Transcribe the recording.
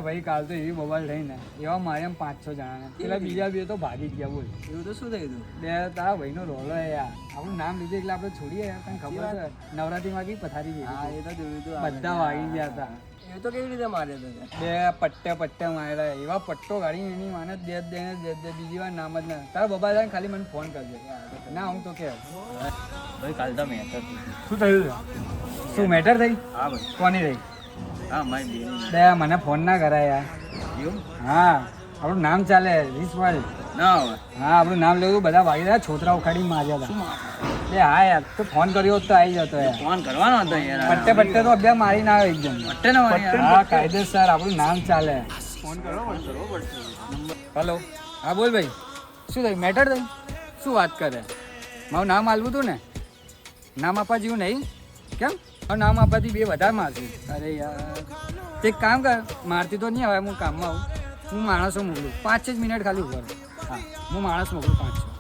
ભાઈ કાલ તો એવી બબાલ થઈ ને એવા મારે એમ 5-6 જણાને પેલા બીજા બે તો ભાગી ગયા બોલ. એવું તો શું થયું બે તારા ભાઈનો રોલો યાર આપણું નામ લીધું એટલે આપણે છોડીએ યાર તને ખબર છે નવરાત્રીમાં કઈ પથારી ગઈ. હા એ તો જોયું તું બધા વાગી ગયા હતા. એ તો કેવી રીતે માર્યો તો બે પટ્ટે માર્યા એવા પટ્ટો ગાડી એની માને દે બીજી વાર નામ જ ના તારા બબા જાય ખાલી મને ફોન કરજે ના હું તો કે ભાઈ કાલ તો મેટર શું થયું શું મેટર થઈ હા ભાઈ કોની થઈ હા મારી બે મને ફોન ના કરાય યાર. એવું હા આપણું નામ ચાલે રીસ વાળી ના હવે હા આપણું નામ લેવું બધા વાગી રહ્યા છોતરા ઉખાડી માર્યા હતા. બે હા યાર તો ફોન કર્યો હોત તો આવી જતો યાર. ફોન કરવાનો હતો યાર પટ્ટે તો બે મારી ના આવે એકદમ પટ્ટે ને મારી હા કાયદેસર આપણું નામ ચાલે. ફોન કરવો પડશે. હલો હા બોલ ભાઈ શું થયું મેટર થઈ શું વાત કરે મારું નામ આલવું હતું ને નામ આપવા જેવું નહીં કેમ નામ આપવાથી બે વધારે મારશું. અરે યાર એક કામ કર મારતી તો નહીં હવે હું કામમાં આવું હું માણસો મોકલું 5 જ મિનિટ ખાલી ઉભો રહો. હા હું માણસ મોકલું 5-6